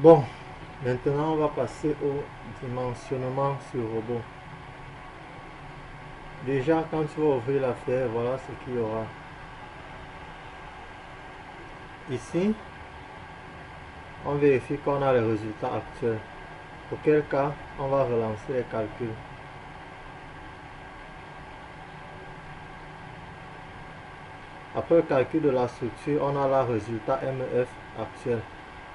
Bon, maintenant on va passer au dimensionnement sur robot. Déjà, quand tu vas ouvrir l'affaire, voilà ce qu'il y aura. Ici, on vérifie qu'on a les résultats actuels. Auquel cas, on va relancer les calculs. Après le calcul de la structure, on a le résultat MEF actuel.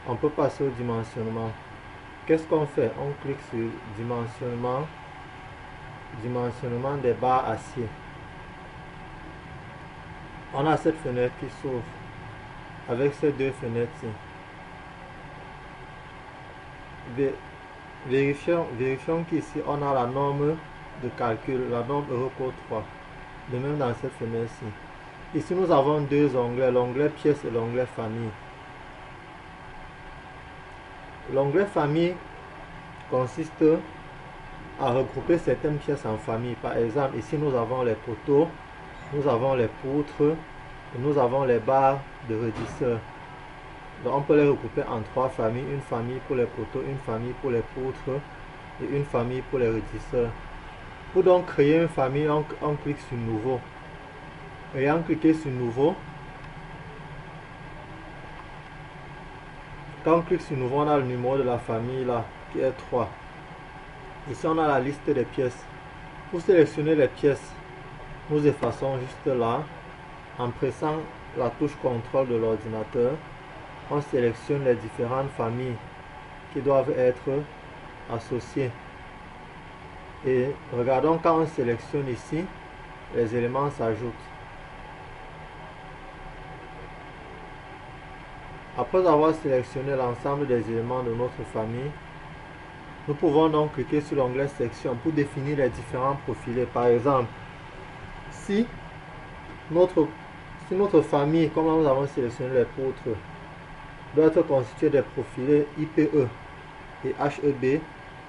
On peut passer au dimensionnement. Qu'est-ce qu'on fait? On clique sur dimensionnement, dimensionnement des barres acier. On a cette fenêtre qui s'ouvre avec ces deux fenêtres-ci. Vérifions qu'ici on a la norme de calcul, la norme Eurocode 3. De même dans cette fenêtre-ci. Ici nous avons deux onglets, l'onglet pièces et l'onglet famille. L'onglet famille consiste à regrouper certaines pièces en famille. Par exemple, ici nous avons les poteaux, nous avons les poutres, et nous avons les barres de redisseurs. Donc on peut les regrouper en trois familles, une famille pour les poteaux, une famille pour les poutres et une famille pour les redisseurs. Pour donc créer une famille, on clique sur nouveau. Ayant cliqué sur nouveau, quand on clique sur nouveau, on a le numéro de la famille là qui est 3. Ici on a la liste des pièces. Pour sélectionner les pièces, nous effaçons juste là en pressant la touche contrôle de l'ordinateur. On sélectionne les différentes familles qui doivent être associées. Et regardons quand on sélectionne ici, les éléments s'ajoutent. Après avoir sélectionné l'ensemble des éléments de notre famille, nous pouvons donc cliquer sur l'onglet section pour définir les différents profilés. Par exemple, si notre famille, comme nous avons sélectionné les poutres, doit être constituée des profilés IPE et HEB,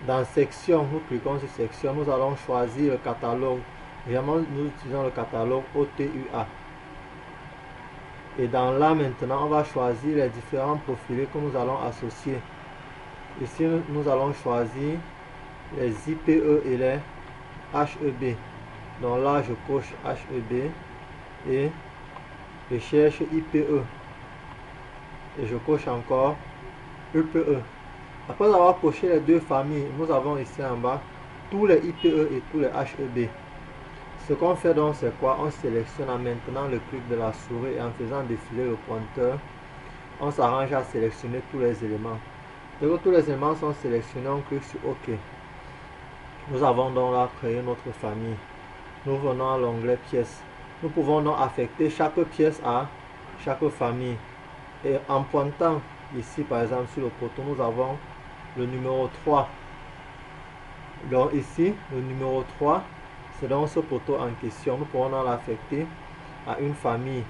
dans section, nous cliquons sur section, nous allons choisir le catalogue. Évidemment, nous utilisons le catalogue OTUA. Et dans là maintenant, on va choisir les différents profilés que nous allons associer. Ici, nous allons choisir les IPE et les HEB. Donc là, je coche HEB et je cherche IPE. Et je coche encore EPE. Après avoir coché les deux familles, nous avons ici en bas tous les IPE et tous les HEB. Ce qu'on fait donc, c'est quoi? On sélectionne en maintenant le clic de la souris et en faisant défiler le pointeur, on s'arrange à sélectionner tous les éléments. Dès que tous les éléments sont sélectionnés, on clique sur OK. Nous avons donc là créé notre famille. Nous venons à l'onglet pièces. Nous pouvons donc affecter chaque pièce à chaque famille. Et en pointant ici, par exemple, sur le poteau, nous avons le numéro 3. Donc ici, le numéro 3, c'est donc ce poteau en question. Nous pouvons l'affecter à une famille.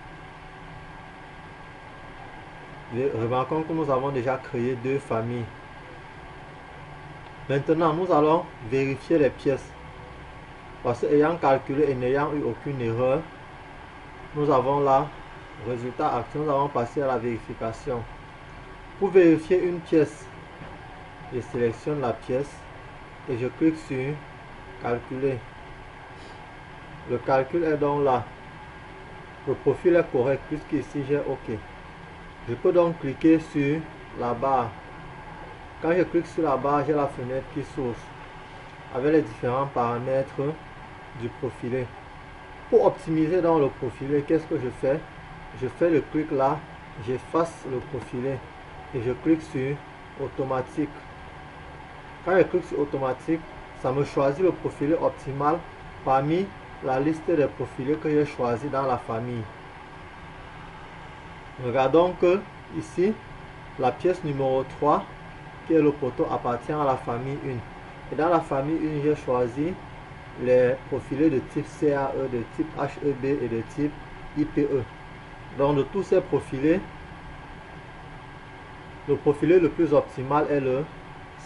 Remarquons que nous avons déjà créé deux familles. Maintenant, nous allons vérifier les pièces. Parce qu'ayant calculé et n'ayant eu aucune erreur, nous avons là, résultat actuel, nous allons passer à la vérification. Pour vérifier une pièce, je sélectionne la pièce et je clique sur calculer. Le calcul est donc là. Le profil est correct puisqu'ici j'ai OK. Je peux donc cliquer sur la barre. Quand je clique sur la barre, j'ai la fenêtre qui s'ouvre avec les différents paramètres du profilé. Pour optimiser dans le profilé, qu'est-ce que je fais? Je fais le clic là, j'efface le profilé et je clique sur automatique. Quand je clique sur automatique, ça me choisit le profilé optimal parmi la liste des profilés que j'ai choisi dans la famille. Regardons que ici, la pièce numéro 3, qui est le poteau, appartient à la famille 1. Et dans la famille 1, j'ai choisi les profilés de type CAE, de type HEB et de type IPE. Donc de tous ces profilés, le profilé le plus optimal est le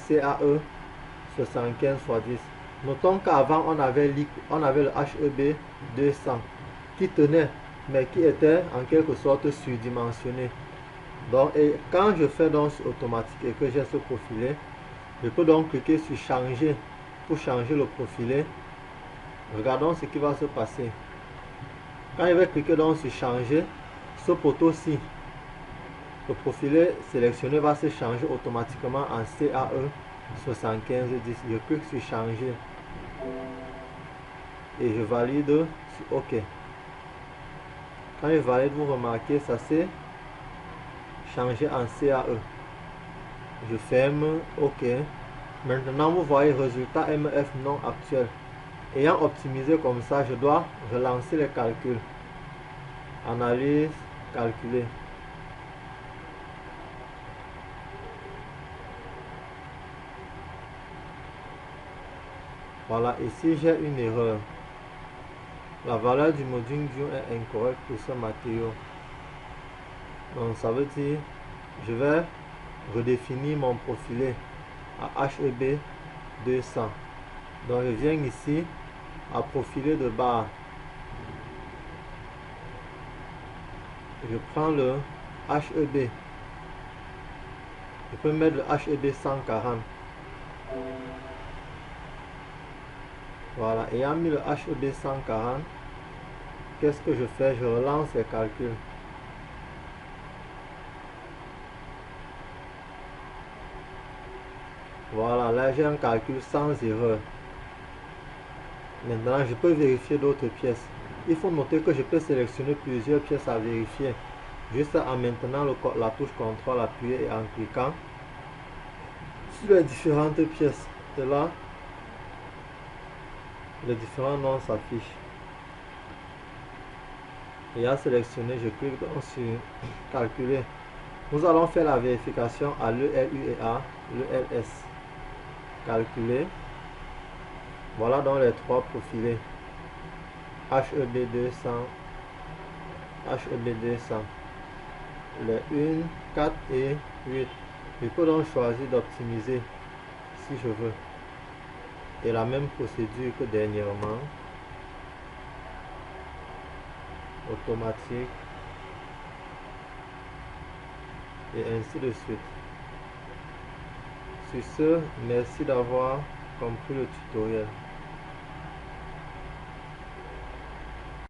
CAE 75x10. Notons qu'avant on avait le HEB 200 qui tenait mais qui était en quelque sorte surdimensionné. Donc, et quand je fais donc sur automatique et que j'ai ce profilé, je peux donc cliquer sur changer pour changer le profilé. Regardons ce qui va se passer. Quand je vais cliquer donc sur changer, ce poteau-ci, le profilé sélectionné va se changer automatiquement en CAE 7510. Je clique sur changer et je valide sur OK. Quand je valide, vous remarquez, ça s'est changé en CAE. Je ferme OK. Maintenant, vous voyez résultat MF non actuel. Ayant optimisé comme ça, je dois relancer les calculs. Analyse, calculer. Voilà, ici j'ai une erreur. La valeur du module Dion est incorrecte pour ce matériau. Donc ça veut dire, je vais redéfinir mon profilé à HEB 200. Donc je viens ici à profilé de barre. Je prends le HEB. Je peux mettre le HEB 140. Voilà, ayant mis le HEB 140, qu'est-ce que je fais? Je relance les calculs. Voilà, là j'ai un calcul sans erreur. Maintenant, je peux vérifier d'autres pièces. Il faut noter que je peux sélectionner plusieurs pièces à vérifier. Juste en maintenant la touche CTRL appuyée et en cliquant sur les différentes pièces. De là, les différents noms s'affichent. Et à sélectionner, je clique donc sur calculer. Nous allons faire la vérification à l'ELUEA, l'ELS. Calculer. Voilà donc les trois profilés. HEB 200, HEB 200. Les 1, 4 et 8. Je peux donc choisir d'optimiser si je veux. Et la même procédure que dernièrement. Automatique. Et ainsi de suite. Sur ce, merci d'avoir compris le tutoriel.